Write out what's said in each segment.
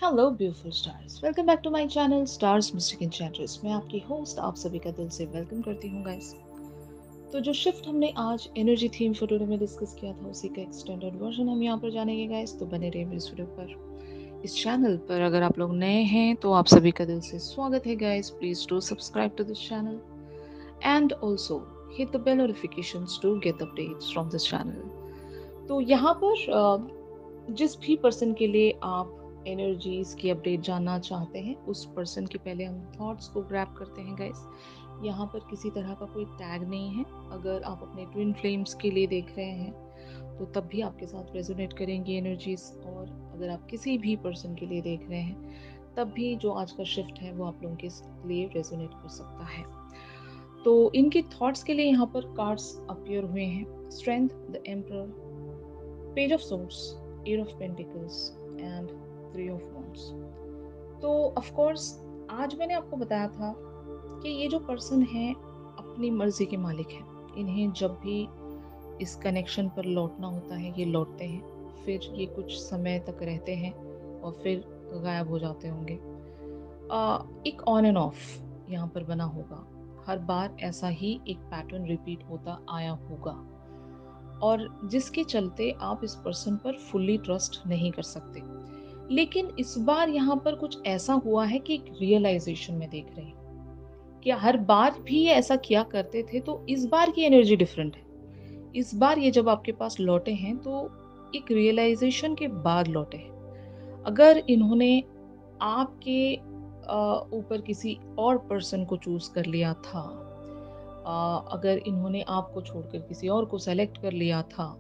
Hello beautiful stars, welcome back to my channel stars mystic enchantress. मैं आपकी host आप सभी का दिल से वेलकम करती हूँ गाइस। तो जो शिफ्ट हमने आज एनर्जी थीम फॉर टुडे में डिस्कस किया था, उसी का एक्सटेंडेड वर्जन हम यहाँ पर जानेंगे गाइस। तो बने रहिए मेरे वीडियो पर। इस चैनल पर अगर आप लोग नए हैं तो आप सभी का दिल से स्वागत है guys. Please do subscribe to this channel and also hit the bell notifications to get updates from this channel. तो यहाँ पर जिस भी पर्सन के लिए आप एनर्जीज की अपडेट जानना चाहते हैं, उस पर्सन के पहले हम थॉट्स को ग्रैब करते हैं गाइस। यहाँ पर किसी तरह का कोई टैग नहीं है। अगर आप अपने ट्विन फ्लेम्स के लिए देख रहे हैं तो तब भी आपके साथ रेजोनेट करेंगी एनर्जीज, और अगर आप किसी भी पर्सन के लिए देख रहे हैं तब भी जो आज का शिफ्ट है वो आप लोगों के लिए रेजोनेट कर सकता है। तो इनके थॉट्स के लिए यहाँ पर कार्ड्स अपीयर हुए हैं। Strength, the emperor, page of swords, eight of pentacles and three of wands. तो ऑफ कोर्स आज मैंने आपको बताया था कि ये जो पर्सन है अपनी मर्जी के मालिक हैं। इन्हें जब भी इस कनेक्शन पर लौटना होता है ये लौटते हैं, फिर ये कुछ समय तक रहते हैं और फिर गायब हो जाते होंगे। एक ऑन एंड ऑफ यहाँ पर बना होगा। हर बार ऐसा ही एक पैटर्न रिपीट होता आया होगा, और जिसके चलते आप इस पर्सन पर फुल्ली ट्रस्ट नहीं कर सकते। लेकिन इस बार यहाँ पर कुछ ऐसा हुआ है कि एक रियलाइजेशन में देख रहे हैं कि हर बार भी ये ऐसा किया करते थे, तो इस बार की एनर्जी डिफरेंट है। इस बार ये जब आपके पास लौटे हैं तो एक रियलाइजेशन के बाद लौटे हैं। अगर इन्होंने आपके ऊपर किसी और पर्सन को चूज कर लिया था, अगर इन्होंने आपको छोड़कर किसी और को सेलेक्ट कर लिया था,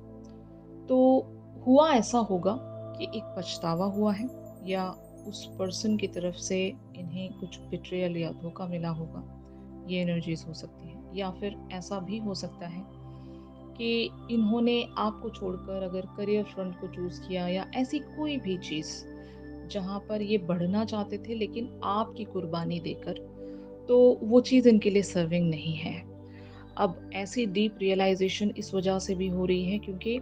तो हुआ ऐसा होगा कि एक पछतावा हुआ है, या उस पर्सन की तरफ से इन्हें कुछ बिट्रेयल या धोखा मिला होगा। ये एनर्जीज हो सकती हैं। या फिर ऐसा भी हो सकता है कि इन्होंने आपको छोड़कर अगर करियर फ्रंट को चूज किया, या ऐसी कोई भी चीज़ जहाँ पर ये बढ़ना चाहते थे लेकिन आपकी कुर्बानी देकर, तो वो चीज़ इनके लिए सर्विंग नहीं है। अब ऐसी डीप रियलाइजेशन इस वजह से भी हो रही है क्योंकि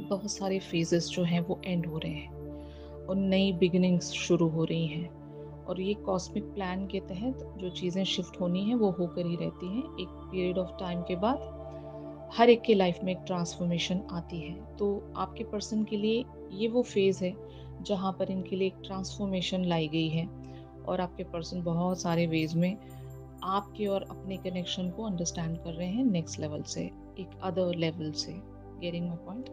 बहुत सारे फेजेस जो हैं वो एंड हो रहे हैं और नई बिगिनिंग्स शुरू हो रही हैं। और ये कॉस्मिक प्लान के तहत जो चीज़ें शिफ्ट होनी है वो होकर ही रहती हैं। एक पीरियड ऑफ टाइम के बाद हर एक के लाइफ में एक ट्रांसफॉर्मेशन आती है। तो आपके पर्सन के लिए ये वो फेज़ है जहाँ पर इनके लिए एक ट्रांसफॉर्मेशन लाई गई है, और आपके पर्सन बहुत सारे वेज में आपके और अपने कनेक्शन को अंडरस्टैंड कर रहे हैं नेक्स्ट लेवल से, एक अदर लेवल से। Getting my point?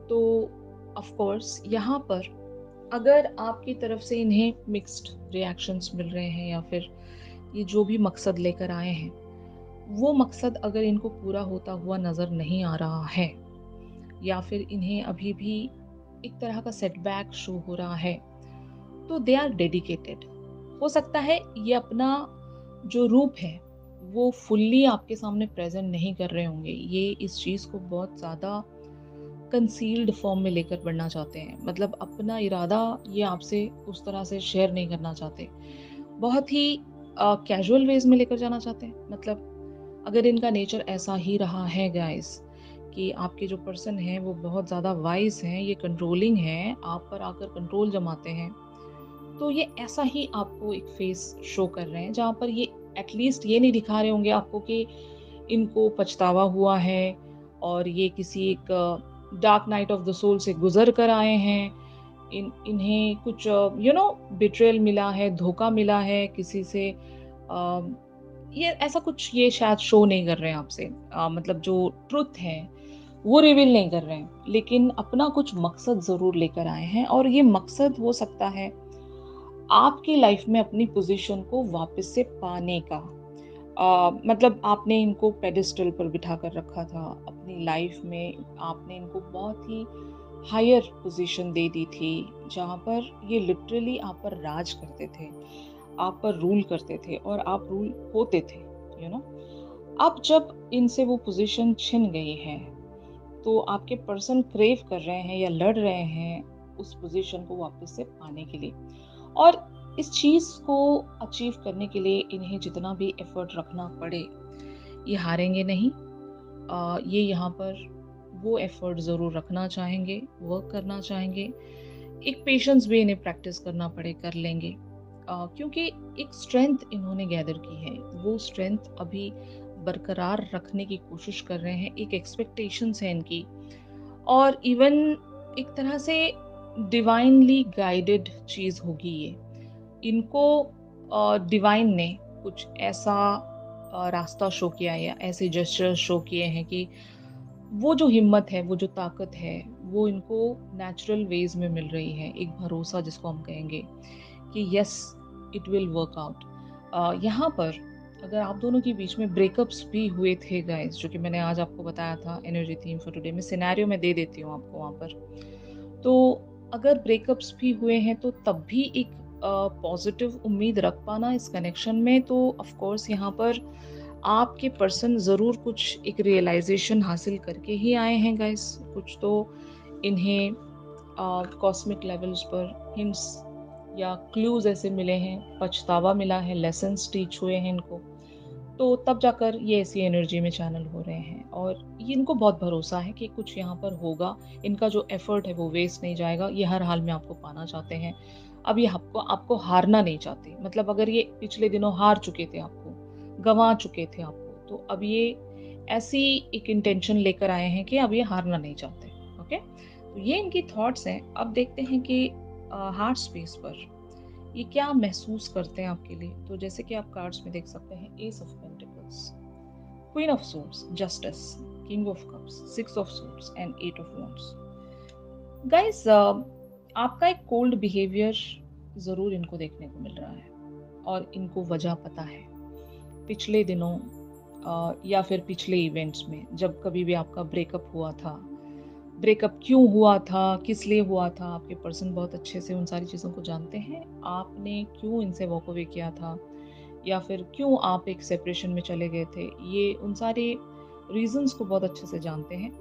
तो ऑफ कोर्स यहाँ पर अगर आपकी तरफ से इन्हें मिक्स्ड रिएक्शंस मिल रहे हैं, या फिर ये जो भी मकसद लेकर आए हैं वो मकसद अगर इनको पूरा होता हुआ नज़र नहीं आ रहा है, या फिर इन्हें अभी भी एक तरह का सेटबैक शो हो रहा है, तो दे आर डेडिकेटेड। हो सकता है ये अपना जो रूप है वो फुल्ली आपके सामने प्रेजेंट नहीं कर रहे होंगे। ये इस चीज़ को बहुत ज़्यादा कंसील्ड फॉर्म में लेकर बढ़ना चाहते हैं। मतलब अपना इरादा ये आपसे उस तरह से शेयर नहीं करना चाहते। बहुत ही कैजुअल वेज में लेकर जाना चाहते हैं। मतलब अगर इनका नेचर ऐसा ही रहा है गाइस, कि आपके जो पर्सन हैं वो बहुत ज़्यादा वाइज हैं, ये कंट्रोलिंग हैं, आप पर आकर कंट्रोल जमाते हैं, तो ये ऐसा ही आपको एक फेस शो कर रहे हैं जहाँ पर ये एटलीस्ट ये नहीं दिखा रहे होंगे आपको कि इनको पछतावा हुआ है और ये किसी एक dark night of the soul से गुजर कर आए हैं। इन्हें कुछ बिट्रेयल मिला है, धोखा मिला है किसी से। ये ऐसा कुछ ये शायद शो नहीं कर रहे हैं आपसे। मतलब जो ट्रुथ है वो रिवील नहीं कर रहे हैं, लेकिन अपना कुछ मकसद ज़रूर लेकर आए हैं, और ये मकसद हो सकता है आपकी लाइफ में अपनी पोजीशन को वापस से पाने का। मतलब आपने इनको पेडिस्टल पर बिठा कर रखा था अपनी लाइफ में, आपने इनको बहुत ही हायर पोजीशन दे दी थी जहाँ पर ये लिटरली आप पर राज करते थे, आप पर रूल करते थे और आप रूल होते थे, यू नो। अब जब इनसे वो पोजीशन छिन गई है तो आपके पर्सन क्रेव कर रहे हैं या लड़ रहे हैं उस पोजीशन को वापस से पाने के लिए। और इस चीज़ को अचीव करने के लिए इन्हें जितना भी एफर्ट रखना पड़े, ये हारेंगे नहीं। ये यहाँ पर वो एफर्ट ज़रूर रखना चाहेंगे, वर्क करना चाहेंगे एक पेशेंस भी इन्हें प्रैक्टिस करना पड़े कर लेंगे, क्योंकि एक स्ट्रेंथ इन्होंने गैदर की है, वो स्ट्रेंथ अभी बरकरार रखने की कोशिश कर रहे हैं। एक एक्सपेक्टेशंस है इनकी, और इवन एक तरह से डिवाइनली गाइडेड चीज होगी ये। इनको डिवाइन ने कुछ ऐसा रास्ता शो किया है या ऐसे जेस्चर शो किए हैं कि वो जो हिम्मत है, वो जो ताकत है, वो इनको नेचुरल वेज में मिल रही है। एक भरोसा जिसको हम कहेंगे कि yes, it will work out. यहाँ पर अगर आप दोनों के बीच में ब्रेकअप्स भी हुए थे गाइस, जो कि मैंने आज आपको बताया था एनर्जी थीम फॉर टुडे में, सिनेरियो में दे देती हूँ आपको वहाँ पर। तो अगर ब्रेकअप्स भी हुए हैं तो तब भी एक पॉजिटिव उम्मीद रख पाना इस कनेक्शन में, तो ऑफ कोर्स यहाँ पर आपके पर्सन ज़रूर कुछ एक रियलाइजेशन हासिल करके ही आए हैं गाइस। कुछ तो इन्हें कॉस्मिक लेवल्स पर हिंट्स या क्लूज ऐसे मिले हैं, पछतावा मिला है, लेसन्स टीच हुए हैं इनको, तो तब जाकर ये ऐसी एनर्जी में चैनल हो रहे हैं। और ये इनको बहुत भरोसा है कि कुछ यहाँ पर होगा, इनका जो एफर्ट है वो वेस्ट नहीं जाएगा। ये हर हाल में आपको पाना चाहते हैं। अब ये आपको आपको हारना नहीं चाहते। मतलब अगर ये पिछले दिनों हार चुके थे, आपको गंवा चुके थे आपको, तो अब ये ऐसी एक इंटेंशन लेकर आए हैं कि अब ये हारना नहीं चाहते। ओके, तो ये इनकी थॉट्स हैं। अब देखते हैं कि हार्ट स्पेस पर ये क्या महसूस करते हैं आपके लिए। तो जैसे कि आप कार्ड्स में देख सकते हैं, ace of pentacles, queen of swords, justice, king of cups, six of swords and eight of wands. Guys, आपका एक कोल्ड बिहेवियर जरूर इनको देखने को मिल रहा है, और इनको वजह पता है। पिछले दिनों या फिर पिछले इवेंट्स में जब कभी भी आपका ब्रेकअप हुआ था, ब्रेकअप क्यों हुआ था, किस लिए हुआ था, आपके पर्सन बहुत अच्छे से उन सारी चीज़ों को जानते हैं। आपने क्यों इनसे वॉक अवे किया था, या फिर क्यों आप एक सेपरेशन में चले गए थे, ये उन सारे रीजंस को बहुत अच्छे से जानते हैं।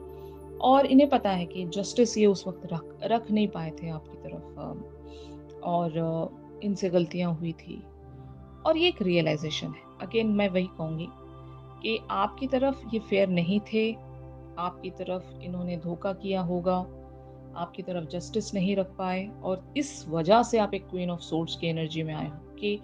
और इन्हें पता है कि जस्टिस ये उस वक्त रख नहीं पाए थे आपकी तरफ, और इनसे गलतियां हुई थी। और ये एक रियलाइजेशन है। अगेन मैं वही कहूँगी कि आपकी तरफ ये फेयर नहीं थे, आपकी तरफ इन्होंने धोखा किया होगा, आपकी तरफ जस्टिस नहीं रख पाए, और इस वजह से आप एक क्वीन ऑफ सोर्ड्स की एनर्जी में आए हो कि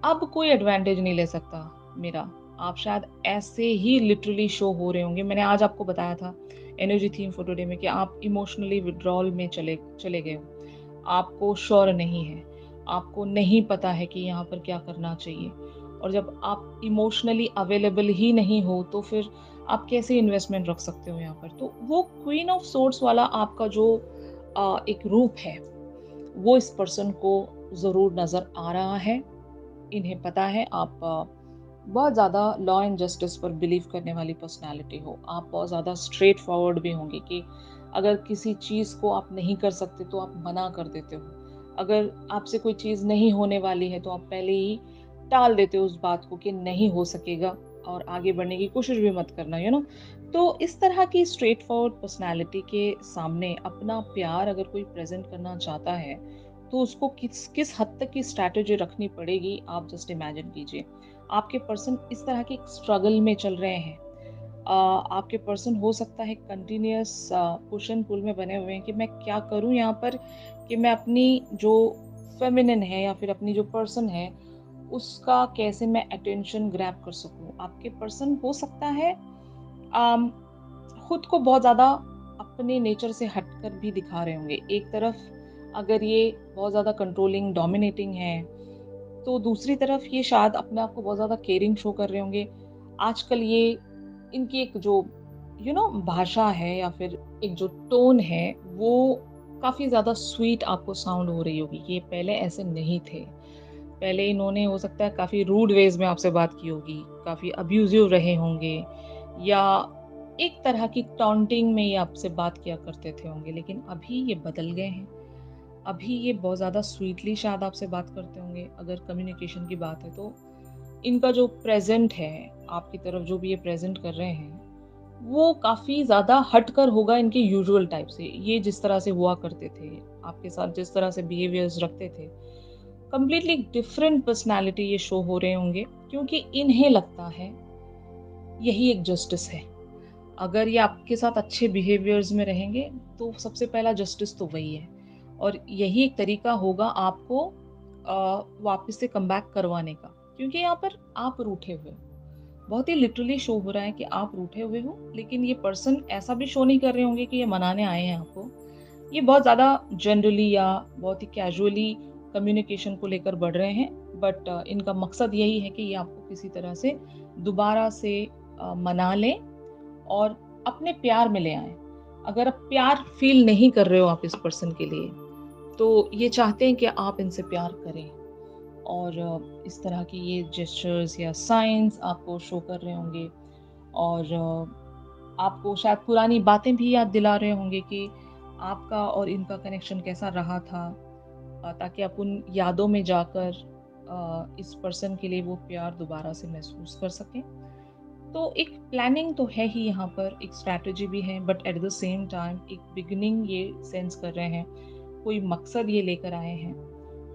अब कोई एडवांटेज नहीं ले सकता मेरा। आप शायद ऐसे ही लिटरली शो हो रहे होंगे। मैंने आज आपको बताया था एनर्जी थीम फॉर टुडे में कि आप इमोशनली विड्रॉल में चले गए हो। आपको श्योर नहीं है, आपको नहीं पता है कि यहाँ पर क्या करना चाहिए। और जब आप इमोशनली अवेलेबल ही नहीं हो तो फिर आप कैसे इन्वेस्टमेंट रख सकते हो यहाँ पर। तो वो क्वीन ऑफ सोर्ड्स वाला आपका जो एक रूप है, वो इस पर्सन को जरूर नजर आ रहा है। इन्हें पता है आप बहुत ज़्यादा लॉ एंड जस्टिस पर बिलीव करने वाली पर्सनालिटी हो। आप बहुत ज़्यादा स्ट्रेट फॉरवर्ड भी होंगे कि अगर किसी चीज़ को आप नहीं कर सकते तो आप मना कर देते हो। अगर आपसे कोई चीज़ नहीं होने वाली है तो आप पहले ही टाल देते हो उस बात को कि नहीं हो सकेगा, और आगे बढ़ने की कोशिश भी मत करना, तो इस तरह की स्ट्रेट फॉरवर्ड पर्सनालिटी के सामने अपना प्यार अगर कोई प्रेजेंट करना चाहता है तो उसको किस किस हद तक की स्ट्रैटेजी रखनी पड़ेगी, आप जस्ट इमेजिन कीजिए। आपके पर्सन इस तरह के स्ट्रगल में चल रहे हैं। आपके पर्सन हो सकता है कंटिन्यूअस पुश एंड पुल में बने हुए हैं कि मैं क्या करूं यहाँ पर, कि मैं अपनी जो फेमिनिन है या फिर अपनी जो पर्सन है उसका कैसे मैं अटेंशन ग्रैब कर सकूं। आपके पर्सन हो सकता है खुद को बहुत ज़्यादा अपने नेचर से हटकर भी दिखा रहे होंगे। एक तरफ अगर ये बहुत ज़्यादा कंट्रोलिंग डोमिनेटिंग है, तो दूसरी तरफ ये शायद अपने आप को बहुत ज़्यादा केयरिंग शो कर रहे होंगे। आजकल ये इनकी एक जो भाषा है या फिर एक जो टोन है, वो काफ़ी ज़्यादा स्वीट आपको साउंड हो रही होगी। ये पहले ऐसे नहीं थे। पहले इन्होंने हो सकता है काफ़ी रूड वेज में आपसे बात की होगी, काफ़ी अब्यूजिव रहे होंगे, या एक तरह की टॉन्टिंग में ये आपसे बात किया करते थे होंगे। लेकिन अभी ये बदल गए हैं। अभी ये बहुत ज़्यादा स्वीटली शायद आपसे बात करते होंगे। अगर कम्युनिकेशन की बात है तो इनका जो प्रेजेंट है आपकी तरफ, जो भी ये प्रेजेंट कर रहे हैं, वो काफ़ी ज़्यादा हटकर होगा इनके यूजुअल टाइप से। ये जिस तरह से हुआ करते थे आपके साथ, जिस तरह से बिहेवियर्स रखते थे, कंप्लीटली डिफरेंट पर्सनालिटी ये शो हो रहे होंगे, क्योंकि इन्हें लगता है यही एक जस्टिस है। अगर ये आपके साथ अच्छे बिहेवियर्स में रहेंगे तो सबसे पहला जस्टिस तो वही है। और यही एक तरीका होगा आपको वापस से कम बैक करवाने का, क्योंकि यहाँ पर आप रूठे हुए हो। बहुत ही लिटरली शो हो रहा है कि आप रूठे हुए हो, लेकिन ये पर्सन ऐसा भी शो नहीं कर रहे होंगे कि ये मनाने आए हैं आपको। ये बहुत ज़्यादा जनरली या बहुत ही कैजुअली कम्युनिकेशन को लेकर बढ़ रहे हैं, बट इनका मकसद यही है कि ये आपको किसी तरह से दोबारा से मना लें और अपने प्यार में ले आएँ। अगर आप प्यार फ़ील नहीं कर रहे हो आप इस पर्सन के लिए, तो ये चाहते हैं कि आप इनसे प्यार करें, और इस तरह की ये जेस्चर्स या साइंस आपको शो कर रहे होंगे, और आपको शायद पुरानी बातें भी याद दिला रहे होंगे कि आपका और इनका कनेक्शन कैसा रहा था, ताकि आप उन यादों में जाकर इस पर्सन के लिए वो प्यार दोबारा से महसूस कर सकें। तो एक प्लानिंग तो है ही यहाँ पर, एक स्ट्रैटेजी भी है, but at the same time एक बिगिनिंग ये सेंस कर रहे हैं, कोई मकसद ये लेकर आए हैं,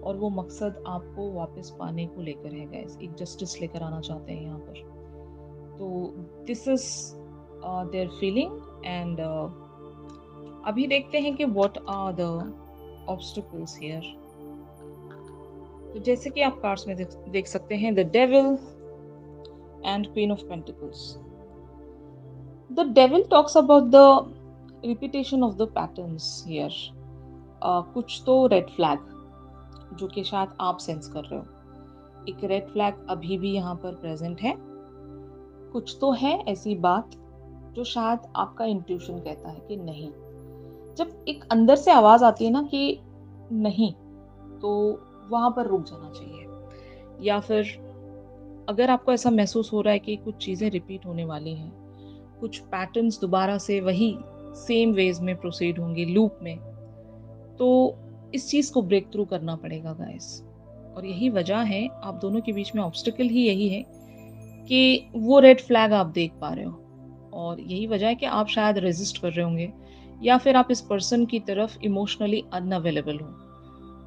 और वो मकसद आपको वापस पाने को लेकर है गाइस, एक जस्टिस लेकर आना चाहते हैं यहाँ पर। तो this is their feeling, and अभी देखते हैं कि what are the obstacles here. तो जैसे कि आप कार्ड्स में देख सकते हैं, the devil and queen of pentacles. The devil talks about the repetition of the patterns here. कुछ तो रेड फ्लैग जो कि शायद आप सेंस कर रहे हो, एक रेड फ्लैग अभी भी यहाँ पर प्रेजेंट है। कुछ तो है ऐसी बात जो शायद आपका इंट्यूशन कहता है कि नहीं। जब एक अंदर से आवाज आती है ना कि नहीं, तो वहां पर रुक जाना चाहिए। या फिर अगर आपको ऐसा महसूस हो रहा है कि कुछ चीजें रिपीट होने वाली हैं, कुछ पैटर्न्स दोबारा से वही सेम वेज में प्रोसीड होंगे लूप में, तो इस चीज को ब्रेक थ्रू करना पड़ेगा गाइस। और यही वजह है, आप दोनों के बीच में ऑब्स्टिकल ही यही है कि वो रेड फ्लैग आप देख पा रहे हो, और यही वजह है कि आप शायद रेजिस्ट कर रहे होंगे, या फिर आप इस पर्सन की तरफ इमोशनली अनअवेलेबल हो।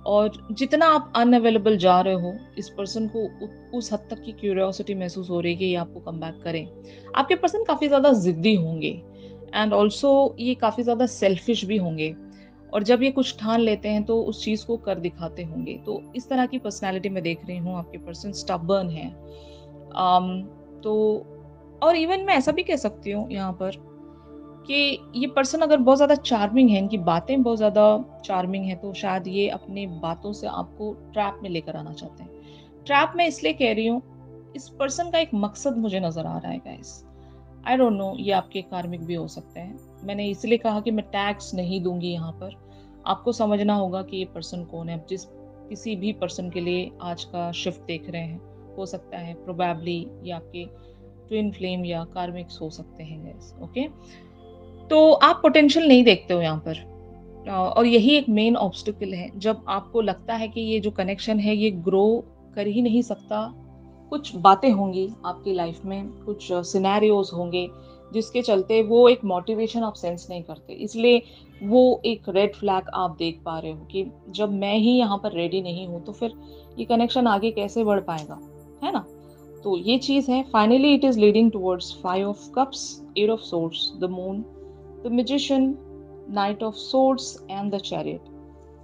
और जितना आप अनअवेलेबल जा रहे हो, इस पर्सन को उस हद तक की क्यूरियोसिटी महसूस हो रही है कि ये आपको कम बैक करें। आपके पर्सन काफ़ी ज़्यादा ज़िद्दी होंगे, एंड ऑल्सो ये काफ़ी ज़्यादा सेल्फिश भी होंगे, और जब ये कुछ ठान लेते हैं तो उस चीज़ को कर दिखाते होंगे। तो इस तरह की पर्सनैलिटी मैं देख रही हूँ, आपके पर्सन स्टबर्न है। तो और इवन मैं ऐसा भी कह सकती हूँ यहाँ पर कि ये पर्सन अगर बहुत ज़्यादा चार्मिंग है, इनकी बातें बहुत ज़्यादा चार्मिंग है, तो शायद ये अपनी बातों से आपको ट्रैप में लेकर आना चाहते हैं। ट्रैप में इसलिए कह रही हूँ, इस पर्सन का एक मकसद मुझे नज़र आ रहा है गाइस। आई डोंट नो, ये आपके कार्मिक भी हो सकते हैं। मैंने इसलिए कहा कि मैं टैग्स नहीं दूंगी यहाँ पर, आपको समझना होगा कि ये पर्सन कौन है। जिस किसी भी पर्सन के लिए आज का शिफ्ट देख रहे हैं, हो सकता है प्रोबेबली ये आपके ट्विन फ्लेम या कार्मिक्स हो सकते हैं गाइस। ओके, तो आप पोटेंशियल नहीं देखते हो यहाँ पर, और यही एक मेन ऑब्स्टिकल है। जब आपको लगता है कि ये जो कनेक्शन है ये ग्रो कर ही नहीं सकता, कुछ बातें होंगी आपकी लाइफ में, कुछ सिनेरियोज होंगे जिसके चलते वो एक मोटिवेशन आप सेंस नहीं करते, इसलिए वो एक रेड फ्लैग आप देख पा रहे हो कि जब मैं ही यहाँ पर रेडी नहीं हूँ, तो फिर ये कनेक्शन आगे कैसे बढ़ पाएगा, है ना। तो ये चीज है। Finally it is leading towards 5 of cups, 8 of swords, the moon, the magician, night of swords and the chariot.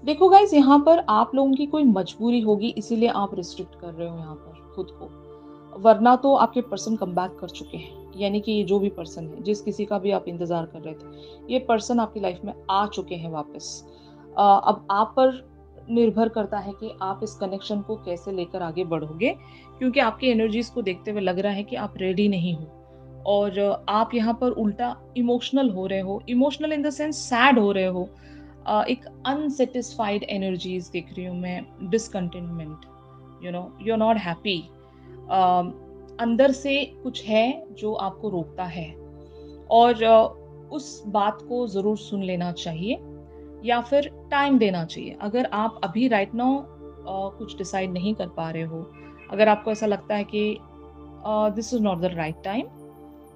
देखो गाइस, यहाँ पर आप लोगों की कोई मजबूरी होगी, इसीलिए आप रिस्ट्रिक्ट कर रहे हो यहाँ पर खुद को, वरना तो आपके पर्सन कम बैक कर चुके हैं। यानी कि ये जो भी पर्सन है, जिस किसी का भी आप इंतजार कर रहे थे, ये पर्सन आपकी लाइफ में आ चुके हैं वापस। अब आप पर निर्भर करता है कि आप इस कनेक्शन को कैसे लेकर आगे बढ़ोगे, क्योंकि आपकी एनर्जीज को देखते हुए लग रहा है कि आप रेडी नहीं हो, और आप यहाँ पर उल्टा इमोशनल हो रहे हो, emotional in the sense sad हो रहे हो। एक अनसेटिस्फाइड एनर्जीज देख रही हूँ मैं, discontentment, you are not happy. अंदर से कुछ है जो आपको रोकता है, और उस बात को जरूर सुन लेना चाहिए, या फिर टाइम देना चाहिए। अगर आप अभी राइट नाउ कुछ डिसाइड नहीं कर पा रहे हो, अगर आपको ऐसा लगता है कि this is not the right time,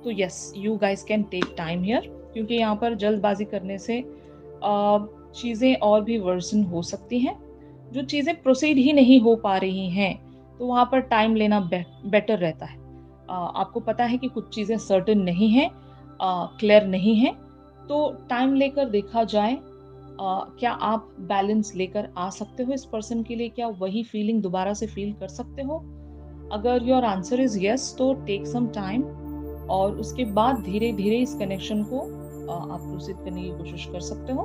तो yes, you guys can take time here, क्योंकि यहाँ पर जल्दबाजी करने से चीज़ें और भी वर्सन हो सकती हैं। जो चीज़ें प्रोसीड ही नहीं हो पा रही हैं, तो वहाँ पर टाइम लेना बेटर रहता है। आपको पता है कि कुछ चीज़ें सर्टेन नहीं हैं, क्लियर नहीं हैं, तो टाइम लेकर देखा जाए। क्या आप बैलेंस लेकर आ सकते हो इस पर्सन के लिए? क्या वही फीलिंग दोबारा से फील कर सकते हो? अगर योर आंसर इज यस, तो टेक सम टाइम और उसके बाद धीरे धीरे इस कनेक्शन को आप प्रोसीड करने की कोशिश कर सकते हो।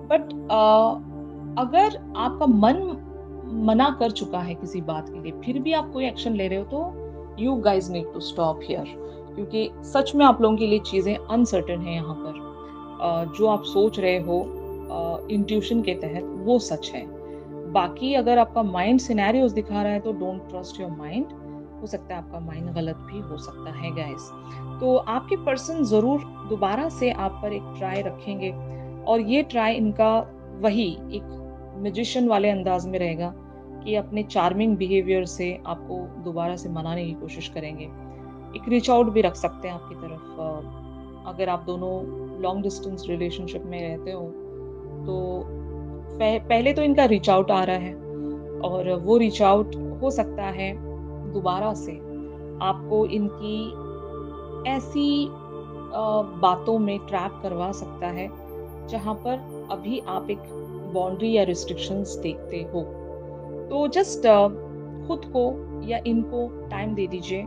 बट अगर आपका मन मना कर चुका है किसी बात के लिए, फिर भी आप कोई एक्शन ले रहे हो, तो you guys need to stop here, क्योंकि सच में आप लोगों के लिए चीजें अनसर्टेन है यहाँ पर। जो आप सोच रहे हो इंट्यूशन के तहत, वो सच है। बाकी अगर आपका माइंड सिनेरियोस दिखा रहा है, तो डोंट ट्रस्ट योर माइंड। हो सकता है आपका माइंड गलत भी हो सकता है गाइस। तो आपके पर्सन जरूर दोबारा से आप पर एक ट्राई रखेंगे, और ये ट्राई इनका वही एक मैजिशियन वाले अंदाज में रहेगा कि अपने चार्मिंग बिहेवियर से आपको दोबारा से मनाने की कोशिश करेंगे। एक रीच आउट भी रख सकते हैं आपकी तरफ। अगर आप दोनों लॉन्ग डिस्टेंस रिलेशनशिप में रहते हो, तो पहले तो इनका रीच आउट आ रहा है, और वो रीच आउट हो सकता है दोबारा से आपको इनकी ऐसी बातों में ट्रैप करवा सकता है जहां पर अभी आप एक बाउंड्री या रिस्ट्रिक्शंस देखते हो। तो जस्ट खुद को या इनको टाइम दे दीजिए।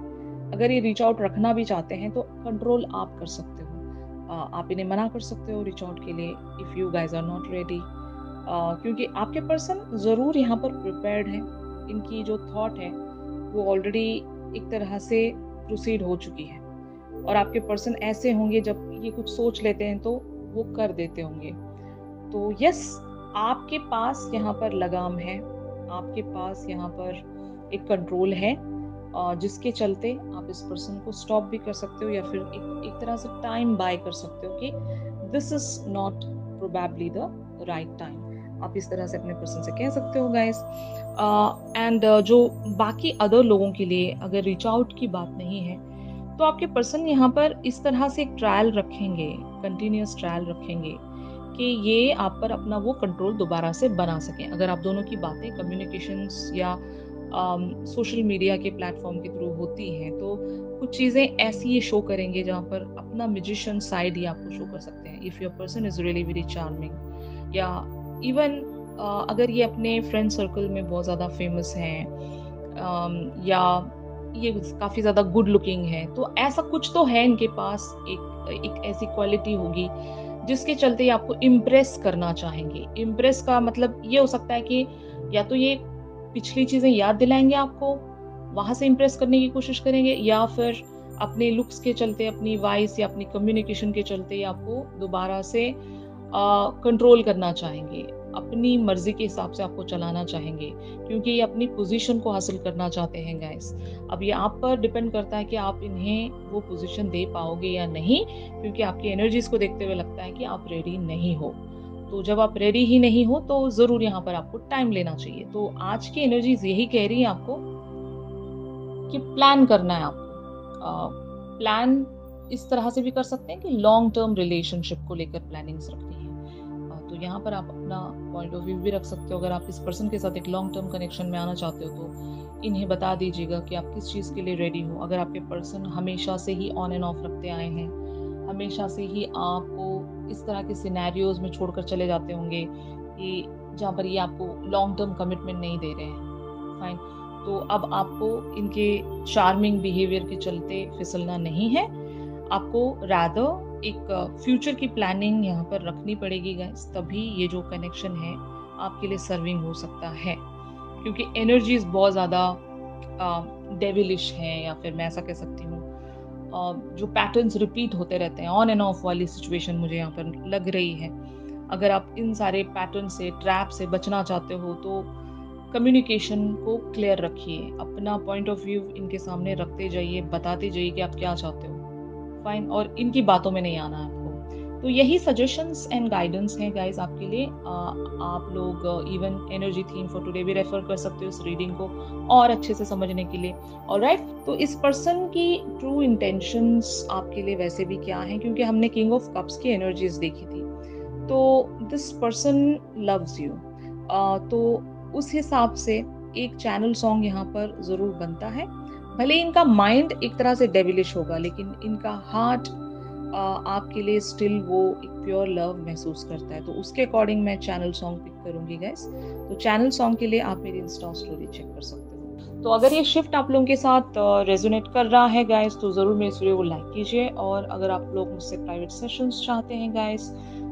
अगर ये रीच आउट रखना भी चाहते हैं, तो कंट्रोल आप कर सकते हो। आप इन्हें मना कर सकते हो रीच आउट के लिए, if you guys are not ready. क्योंकि आपके पर्सन जरूर यहाँ पर प्रिपेयर्ड है। इनकी जो थॉट है वो ऑलरेडी एक तरह से प्रोसीड हो चुकी है, और आपके पर्सन ऐसे होंगे जब ये कुछ सोच लेते हैं तो वो कर देते होंगे। तो यस, आपके पास यहाँ पर लगाम है, आपके पास यहाँ पर एक कंट्रोल है, जिसके चलते आप इस पर्सन को स्टॉप भी कर सकते हो, या फिर एक तरह से टाइम बाय कर सकते हो कि this is not probably the right time. आप इस तरह से अपने पर्सन से कह सकते हो गाइस। एंड जो बाकी अदर लोगों के लिए अगर रीच आउट की बात नहीं है, तो आपके पर्सन यहाँ पर इस तरह से एक ट्रायल रखेंगे, कंटिन्यूअस ट्रायल रखेंगे कि ये आप पर अपना वो कंट्रोल दोबारा से बना सकें। अगर आप दोनों की बातें कम्युनिकेशंस या सोशल मीडिया के प्लेटफॉर्म के थ्रू होती हैं, तो कुछ चीज़ें ऐसी ये शो करेंगे जहाँ पर अपना म्यूजिशियन साइड ही आपको शो कर सकते हैं। If your person is really very charming, या इवन अगर ये अपने फ्रेंड सर्कल में बहुत ज़्यादा फेमस हैं, या ये काफ़ी ज़्यादा गुड लुकिंग है, तो ऐसा कुछ तो है इनके पास, एक ऐसी क्वालिटी होगी जिसके चलते ये आपको इम्प्रेस करना चाहेंगे। इम्प्रेस का मतलब ये हो सकता है कि या तो ये पिछली चीज़ें याद दिलाएंगे आपको, वहाँ से इम्प्रेस करने की कोशिश करेंगे, या फिर अपने लुक्स के चलते, अपनी वॉइस या अपनी कम्युनिकेशन के चलते ये आपको दोबारा से कंट्रोल करना चाहेंगे, अपनी मर्जी के हिसाब से आपको चलाना चाहेंगे, क्योंकि ये अपनी पोजीशन को हासिल करना चाहते हैं गाइस। अब ये आप पर डिपेंड करता है कि आप इन्हें वो पोजीशन दे पाओगे या नहीं, क्योंकि आपकी एनर्जीज को देखते हुए लगता है कि आप रेडी नहीं हो। तो जब आप रेडी ही नहीं हो, तो जरूर यहाँ पर आपको टाइम लेना चाहिए। तो आज की एनर्जीज यही कह रही है आपको कि प्लान करना है आपको। प्लान इस तरह से भी कर सकते हैं कि लॉन्ग टर्म रिलेशनशिप को लेकर प्लानिंग्स रखनी है। तो यहाँ पर आप अपना पॉइंट ऑफ व्यू भी रख सकते हो। अगर आप इस पर्सन के साथ एक लॉन्ग टर्म कनेक्शन में आना चाहते हो, तो इन्हें बता दीजिएगा कि आप किस चीज़ के लिए रेडी हो। अगर आपके पर्सन हमेशा से ही ऑन एंड ऑफ रखते आए हैं, हमेशा से ही आपको इस तरह के सिनेरियोज में छोड़कर चले जाते होंगे कि जहाँ पर ये आपको लॉन्ग टर्म कमिटमेंट नहीं दे रहे हैं, फाइन, तो अब आपको इनके चार्मिंग बिहेवियर के चलते फिसलना नहीं है। आपको रादर एक फ्यूचर की प्लानिंग यहाँ पर रखनी पड़ेगी गाइस, तभी ये जो कनेक्शन है आपके लिए सर्विंग हो सकता है। क्योंकि एनर्जीज बहुत ज़्यादा डेविलिश हैं, या फिर मैं ऐसा कह सकती हूँ जो पैटर्न्स रिपीट होते रहते हैं, ऑन एंड ऑफ वाली सिचुएशन मुझे यहाँ पर लग रही है। अगर आप इन सारे पैटर्न से, ट्रैप से बचना चाहते हो, तो कम्युनिकेशन को क्लियर रखिए, अपना पॉइंट ऑफ व्यू इनके सामने रखते जाइए, बताते जाइए कि आप क्या चाहते हो, फाइन, और इनकी बातों में नहीं आना है आपको। तो यही सजेशंस एंड गाइडेंस हैं गाइस आपके लिए। आप लोग even energy theme for today भी रेफर कर सकते हो इस रीडिंग को और अच्छे से समझने के लिए। ऑलराइट, तो इस पर्सन की ट्रू इंटेंशंस आपके लिए वैसे भी क्या हैं, क्योंकि हमने किंग ऑफ कप्स की एनर्जीज देखी थी, तो दिस पर्सन लव्स यू। तो उस हिसाब से एक चैनल सॉन्ग यहाँ पर जरूर बनता है। भले इनका माइंड एक तरह से डेविलिश होगा, लेकिन इनका हार्ट आपके लिए स्टिल वो एक प्योर लव महसूस करता है, तो उसके अकॉर्डिंग मैं चैनल सॉन्ग पिक करूँगी गाइस। तो चैनल सॉन्ग के लिए आप मेरी इंस्टा स्टोरी चेक कर सकते हो। तो अगर ये शिफ्ट आप लोगों के साथ रेजोनेट कर रहा है गाइस, तो ज़रूर मेरे इस वीडियो को लाइक कीजिए, और अगर आप लोग मुझसे प्राइवेट सेशंस चाहते हैं गाइस,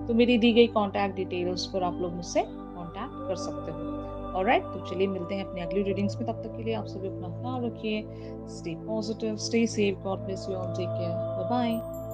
तो मेरी दी गई कॉन्टैक्ट डिटेल्स पर आप लोग मुझसे कॉन्टैक्ट कर सकते हो। ऑलराइट, तो चलिए मिलते हैं अपनी अगली रीडिंग्स में। तब तक के लिए आप सभी अपना ख्याल रखिए। Stay positive, stay safe, God bless you all, take care, bye bye.